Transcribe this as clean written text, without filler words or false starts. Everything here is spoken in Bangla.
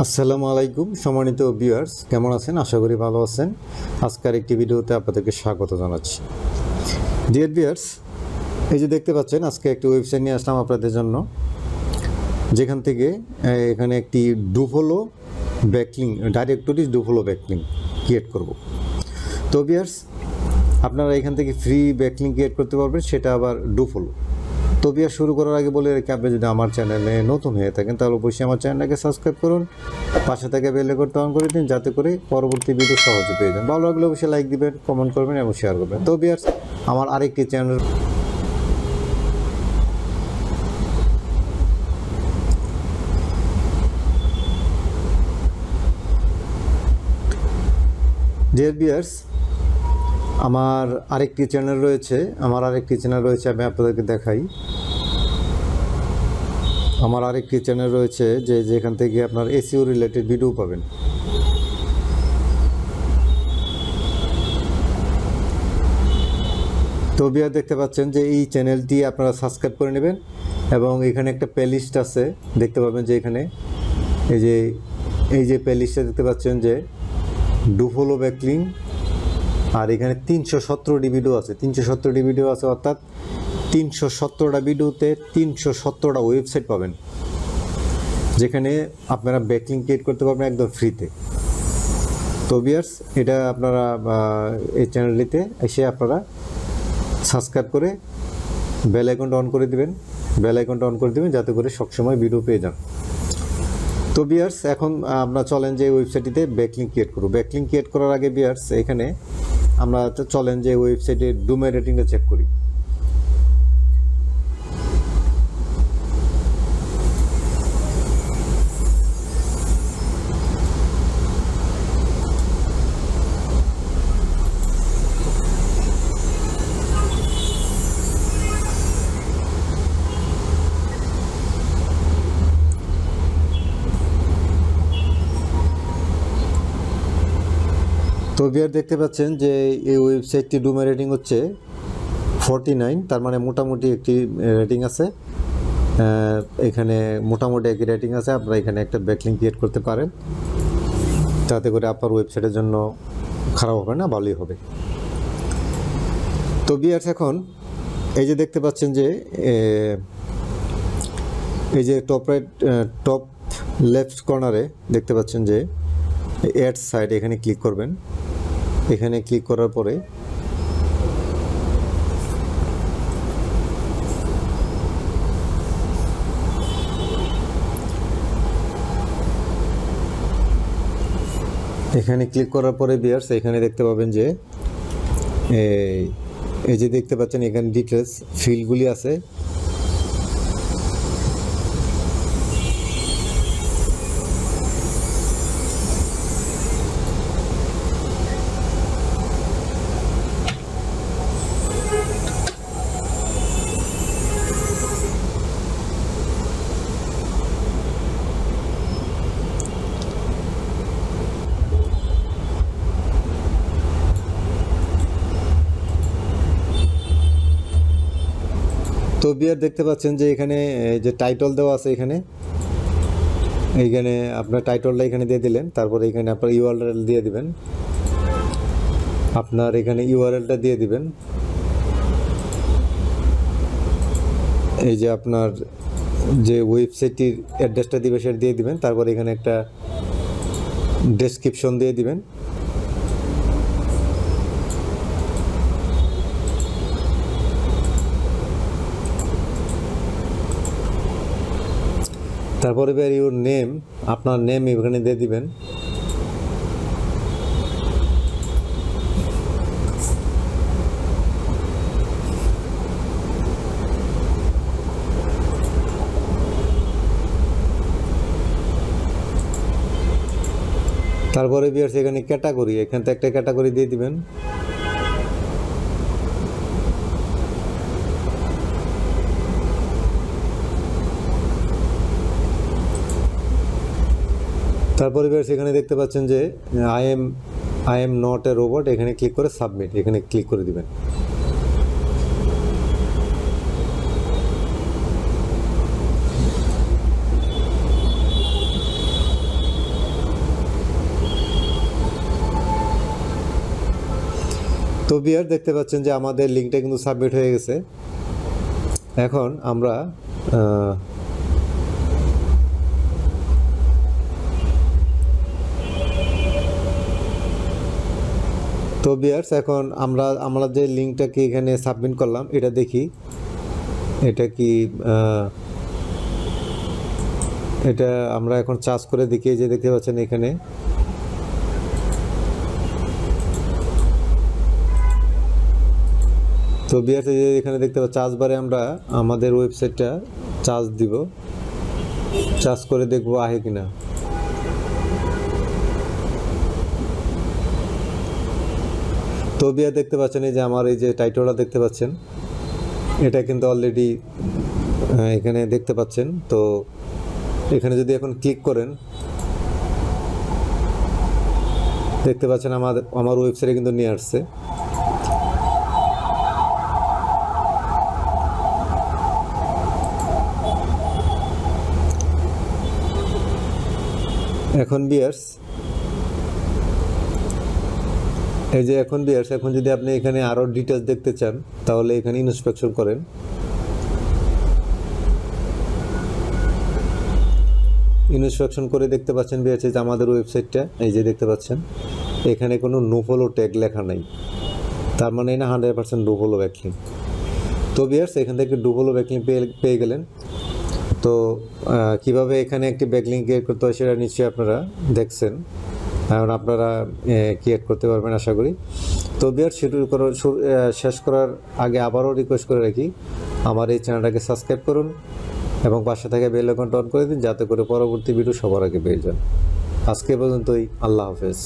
আসসালামু আলাইকুম সম্মানিত ভিউয়ার্স, কেমন আছেন? আশা করি ভালো আছেন। আজকের একটি ভিডিওতে আপনাদেরকে স্বাগত জানাচ্ছি। ডিয়ার ভিউয়ার্স, এই যে দেখতে পাচ্ছেন, আজকে একটি ওয়েবসাইট নিয়ে আসলাম আপনাদের জন্য, যেখান থেকে এখানে একটি ডুফলো ব্যাকলিং ডাইরেক্টরি ডুফলো ব্যাকলিং ক্রিয়েট করব। তো ভিউয়ার্স, আপনারা এখান থেকে ফ্রি ব্যাকলিং ক্রিয়েট করতে পারবেন, সেটা আবার ডুফলো। তো ভিডিও শুরু করার আগে বলে রেখে, আপনি যদি আমার চ্যানেলে নতুন হয়ে থাকেন তাহলে অবশ্যই আমার চ্যানেলটাকে সাবস্ক্রাইব করুন, পাশে থেকে বেল আইকনটা অন করে দিন, যাতে করে পরবর্তী ভিডিও সহজে পেয়ে যান। ভালো লাগলে অবশ্যই লাইক দিবেন, কমেন্ট করবেন এবং শেয়ার করবেন। তো ভিউয়ার্স, আমার আরেকটি চ্যানেল ডিয়ার ভিউয়ার্স, আমার আরেকটি চ্যানেল রয়েছে আমি আপনাদেরকে দেখাই। আমার আরেকটি চ্যানেল রয়েছে যেখান থেকে আপনার এসইও রিলেটেড ভিডিও পাবেন। তো ভিউয়ার দেখতে পাচ্ছেন যে এই চ্যানেলটি আপনারা সাবস্ক্রাইব করে নেবেন, এবং এখানে একটা প্লেলিস্ট আছে, দেখতে পাবেন যে এখানে এই যে প্লেলিস্টে দেখতে পাচ্ছেন যে ডুফলো ব্যাকলিং, আর এখানে 317টি ভিডিও আছে। 317টি ভিডিও আছে, অর্থাৎ 317টা ভিডিওতে 317টা ওয়েবসাইট পাবেন, যেখানে আপনারা ব্যাকলিং ক্রিয়েট করতে পারবেন একদম ফ্রিতে। তো ভিউয়ার্স, এটা আপনারা এই চ্যানেলটিতে এসে আপনারা সাবস্ক্রাইব করে বেল আইকনটা অন করে দিবেন, যাতে করে সবসময় ভিডিও পেয়ে যান। তো ভিউয়ার্স, এখন আমরা চলেন যে ওয়েবসাইটটিতে ব্যাকলিং ক্রিয়েট করব। ব্যাকলিং ক্রিয়েট করার আগে ভিউয়ার্স, এখানে আমরা চলেন যে ওয়েবসাইটের ডোমেইন রেটিংটা চেক করি। তো ভিউয়ার দেখতে পাচ্ছেন যে এই ওয়েবসাইটটি ডোমেইন রেটিং হচ্ছে 49, তার মানে মোটামুটি একটি রেটিং আছে। এখানে মোটামুটি একই রেটিং আছে। আপনারা এখানে একটা ব্যাকলিং ক্রিয়েট করতে পারেন, যাতে করে আপনার ওয়েবসাইটের জন্য খারাপ হবে না, ভালোই হবে। তো ভিউয়ার্স, এখন এই যে দেখতে পাচ্ছেন যে এই যে টপ লেফট কর্নারে দেখতে পাচ্ছেন যে অ্যাড সাইট, এখানে ক্লিক করবেন। এখানে ক্লিক করার পরে ভিউয়ার্স, এখানে দেখতে পাবেন যে এই যে দেখতে পাচ্ছেন এখানে ডিটেলস ফিল্ডগুলি আছে। তো ভিউয়ার দেখতে পাচ্ছেন যে এখানে যে টাইটল দেওয়া আছে, এইখানে আপনার টাইটলটা এখানে দিয়ে দিলেন, তারপরে এখানে আপনার ইউআরএল দিয়ে দিবেন, দিয়ে দিবেন। এই যে আপনার যে ওয়েবসাইটটির অ্যাড্রেসটা দিবে সেটা দিয়ে দিবেন, তারপরে এখানে একটা ডেসক্রিপশন দিয়ে দিবেন। তারপরে ইউর নেম, আপনার নেম এখানে দিয়ে দিবেন। তারপরে ভিউয়ার্স, এখানে ক্যাটাগরি, এখান থেকে একটা ক্যাটাগরি দিয়ে দিবেন। তারপরে ভিউয়ার্স, এখানে দেখতে পাচ্ছেন যে I am not a robot, এখানে ক্লিক করে সাবমিট, এখানে ক্লিক করে দিবেন। তো ভিউয়ার দেখতে পাচ্ছেন যে আমাদের লিঙ্কটা কিন্তু সাবমিট হয়ে গেছে। এখন আমরা তো ভিউয়ার্স এখন আমরা যে লিঙ্কটাকে এখানে সাবমিট করলাম এটা দেখি এটা কি এটা আমরা এখন চার্জ করে দেখি, যে দেখতে পাচ্ছেন এখানে তো ভিউয়ার্স এখানে দেখতে পাচ্ছেন চার্জ বারে আমরা আমাদের ওয়েবসাইটটা চার্জ দিব, চার্জ করে দেখব আহে কিনা। তো ভিউয়ার দেখতে পাচ্ছেন এই যে আমার এই যে টাইটেলটা দেখতে পাচ্ছেন এটা কিন্তু অলরেডি এখানে দেখতে পাচ্ছেন। তো এখানে যদি এখন ক্লিক করেন দেখতে পাচ্ছেন আমার ওয়েবসাইটে কিন্তু নিয়ে আসছে। এখন ভিউয়ার্স এই যে এখন যদি আপনি এখানে আরও ডিটেলস দেখতে চান তাহলে এখানে ইন্সপেকশন করেন। ইন্সপেকশন করে দেখতে পাচ্ছেন ভিউয়ার্স যে আমাদের ওয়েবসাইটটা এই যে দেখতে পাচ্ছেন এখানে কোনো নো ফলো ট্যাগ লেখা নাই, তার মানে না 100% নো ফলো ব্যাকলিঙ্ক। তো ভিউয়ার্স এখান থেকে নো ফলো ব্যাকলিঙ্ক পেয়ে গেলেন। তো কিভাবে এখানে একটি ব্যাকলিঙ্ক ক্রিয়েট করতে হয় সেটা নিশ্চয়ই আপনারা দেখছেন, কারণ আপনারা ক্রিয়েট করতে পারবেন আশা করি। তো ভিউয়ার্স শেষ করার আগে আবারও রিকোয়েস্ট করে রাখি আমার এই চ্যানেলটাকে সাবস্ক্রাইব করুন এবং পাশে থেকে বেল আইকনটা অন করে দিন যাতে করে পরবর্তী ভিডিও সবার আগে পেয়ে যান। আজকে পর্যন্তই, আল্লাহ হাফেজ।